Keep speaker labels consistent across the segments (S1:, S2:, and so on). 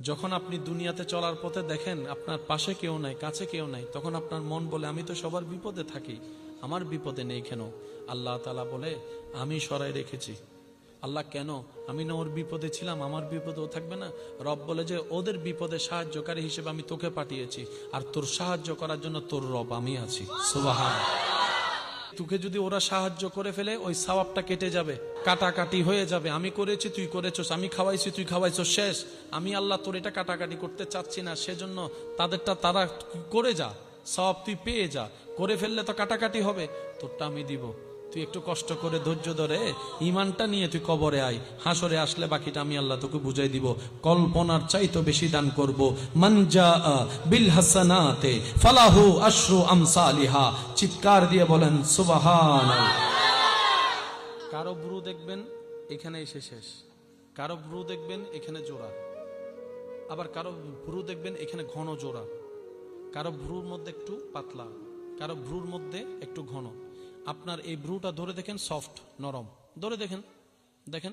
S1: যখন আপনি দুনিয়াতে চলার পথে দেখেন আপনার পাশে কেউ নাই, কাছে কেউ নাই, তখন আপনার মন বলে আমি তো সবার বিপদে থাকি, আমার বিপদে নেই কেন? আল্লাহ তাআলা বলে আমি সরাই রেখেছি। আল্লাহ কেন? আমি না ওর বিপদে ছিলাম, আমার বিপদেও থাকবে না? রব বলে যে ওদের বিপদে সাহায্যকারী হিসেবে আমি তোকে পাঠিয়েছি, আর তোর সাহায্য করার জন্য তোর রব আমি আছি। সুবহানাল্লাহ। তোকে যদি ওরা সাহায্য করে ফেলে ওই সওয়াবটা কেটে যাবে, কাটাকাটি হয়ে যাবে। আমি করেছি তুই করেছস, আমি খাওয়াইছি তুই খাওয়াইছস, শেষ। আমি আল্লাহ তোর এটা কাটাকাটি করতে চাচ্ছি না, সেজন্য তাদেরটা তারা করে যা, সওয়াব তুই পেয়ে যা। করে ফেললে তো কাটাকাটি হবে, তোরটা আমি দিব। তুই একটু কষ্ট করে ধৈর্য ধরে ঈমানটা নিয়ে তুই কবরে আয়, হাসরে আসলে বাকিটা আমি আল্লাহ তোকে বুঝাই দিব। কল্পনার চাইতো বেশি দান করব। মান জাআ বিল হাসানাতে ফালাহু আশরু আমসালিহা। চিৎকার দিয়ে বলেন সুবহানাল্লাহ। কারো ব্রু দেখবেন এখানে এসে শেষ, কারো ব্রু দেখবেন এখানে জোড়া, আবার কারো ব্রু দেখবেন এখানে ঘন জোড়া, কারো ব্রুর মধ্যে একটু পাতলা, কারো ব্রুর মধ্যে একটু ঘন। আপনার এই ব্রুটা ধরে দেখেন, সফট নরম, ধরে দেখেন, দেখেন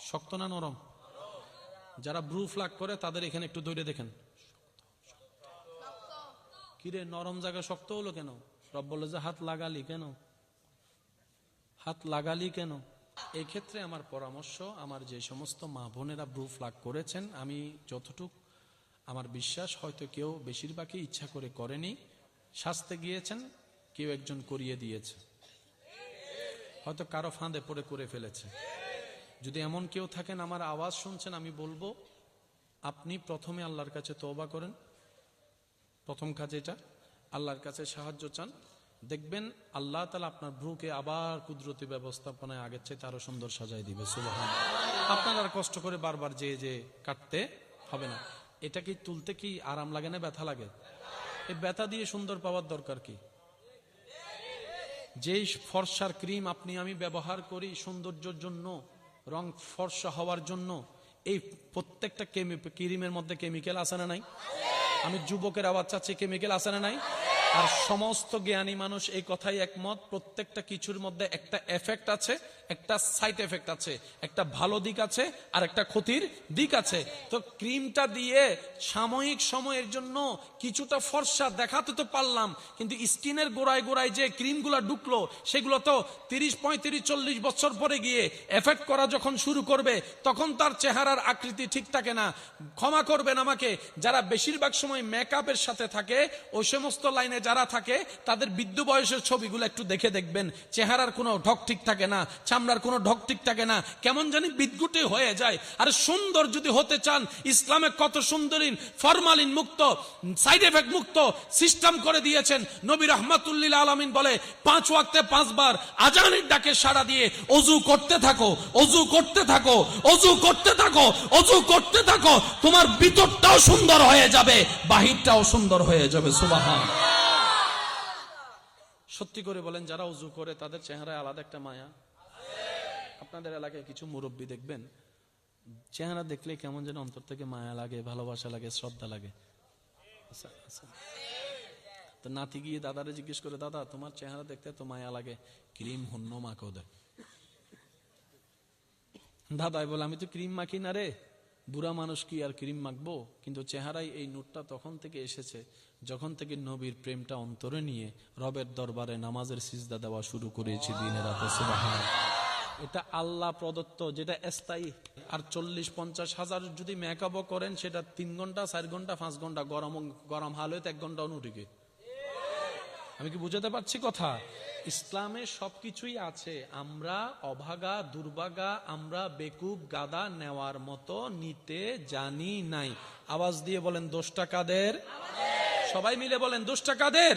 S1: শক্ত না নরম? যারা ব্রু ফ্লাক করে তাদের এখানে একটু ধরে দেখেন, কিরে নরম জায়গা শক্ত হলো কেন? রব বলে যে হাত লাগালি কেন, হাত লাগালি কেন? এই ক্ষেত্রে আমার পরামর্শ, আমার যে সমস্ত মা বোনেরা ব্রু ফ্লাক করেছেন, আমি যতটুক আমার বিশ্বাস হয়তো কেউ বেশিরভাগই ইচ্ছা করে করেনি, শাস্তে গিয়েছেন, কেউ একজন করিয়ে দিয়েছে, হয়তো কারো ফাঁদে পড়ে করে ফেলেছে। যদি এমন কেউ থাকেন আমার আওয়াজ শুনছেন, আমি বলবো আপনি প্রথমে আল্লাহর কাছে তওবা করেন। প্রথম কাজ এটা, আল্লাহর কাছে সাহায্য চান, দেখবেন আল্লাহ তাআলা আপনার ভ্রুকে আবার কুদরতি ব্যবস্থাপনায় আগের চাইতে আরো সুন্দর সাজায় দিবে। সুবহানাল্লাহ। আপনার আর কষ্ট করে বারবার যে কাটতে হবে না। এটা কি তুলতে কি আরাম লাগে না ব্যথা লাগে? এই ব্যথা দিয়ে সুন্দর পাওয়ার দরকার কি? যেই ফর্সার ক্রিম আপনি আমি ব্যবহার করি সৌন্দর্যের জন্য, রং ফর্সা হওয়ার জন্য, এই প্রত্যেকটা ক্রিমের মধ্যে কেমিক্যাল আছে না নাই? আমি যুবকের আওয়াজ চাচ্ছি, কেমিক্যাল আছে না নাই? আর সমস্ত জ্ঞানী মানুষ এই কথাই একমত, প্রত্যেকটা কিছুর মধ্যে একটা এফেক্ট আছে, একটা সাইড এফেক্ট আছে, একটা ভালো দিক আছে আর একটা ক্ষতির দিক আছে। তো ক্রিমটা দিয়ে সাময়িক সময়ের জন্য কিছুটা ফর্সা দেখাতে তো পারলাম, কিন্তু স্কিনের গোড়ায় গোড়ায় যে ক্রিমগুলো ঢুকলো সেগুলো তো 30, 35, 40 বছর পরে গিয়ে এফেক্ট করা যখন শুরু করবে তখন তার চেহারার আকৃতি ঠিক থাকে না। ক্ষমা করবেন আমাকে, যারা বেশিরভাগ সময় মেকআপের সাথে থাকে, ওই সমস্ত লাইনে যারা থাকে তাদের বৃদ্ধ বয়সের ছবিগুলো একটু দেখে দেখবেন, চেহারার কোনো ঢক ঠিক থাকে না, চামড়ার কোনো ঢক ঠিক থাকে না, কেমন জানি বিদঘুটে হয়ে যায়। আর সুন্দর যদি হতে চান, ইসলামে কত সুন্দরী ফরমালিন মুক্ত, সাইড এফেক্ট মুক্ত সিস্টেম করে দিয়েছেন। নবী রাহমাতুল্লিল আলামিন বলে 5 ওয়াক্তে 5 বার আজানের ডাকে সাড়া দিয়ে ওযু করতে থাকো, ওযু করতে থাকো, ওযু করতে থাকো, ওযু করতে থাকো, তোমার ভিতরটাও সুন্দর হয়ে যাবে, বাহিরটাও সুন্দর হয়ে যাবে। সুবহানাল্লাহ। সত্যি করে বলেন, যারা ওযু করে তাদের চেহারায় আলাদা একটা মায়া। আপনাদের এলাকায় কিছু মুরব্বী দেখবেন, চেহারা দেখলে কেমন যেন অন্তর থেকে মায়া লাগে, ভালোবাসা লাগে, শ্রদ্ধা লাগে। তো নাতি গিয়ে দাদারে জিজ্ঞেস করে, দাদা তোমার চেহারা দেখতে তো মায়া লাগে, ক্রিম হন্য মাখো দে। দাদাই বলে আমি তো ক্রিম মাখি না রে, বুড়া মানুষ কি আর ক্রিম মাখবো? কিন্তু চেহারায় এই নূরটা তখন থেকে এসেছে যখন থেকে নবীর প্রেমটা অন্তরে নিয়ে রবের দরবারে নামাজের সিজদা দেওয়া শুরু করেছি দিনে রাতে। সুবহানাল্লাহ। এটা আল্লাহ প্রদত্ত, যেটা স্থায়ী। আর 40-50 হাজার যদি মেকআপও করেন, সেটা 3 ঘন্টা 4 ঘন্টা 5 ঘন্টা গরম হাল হইতে 1 ঘন্টা অনুটিকে। আমি কি বুঝাতে পারছি কথা? ইসলামে সবকিছুই আছে, আমরা অভাগা দুর্ভাগা, আমরা বেকুব গাদা নেওয়ার মতো নিতে জানি নাই। আওয়াজ দিয়ে বলেন দোষটা কাদের? সবাই মিলে বলেন দোষটা কাদের?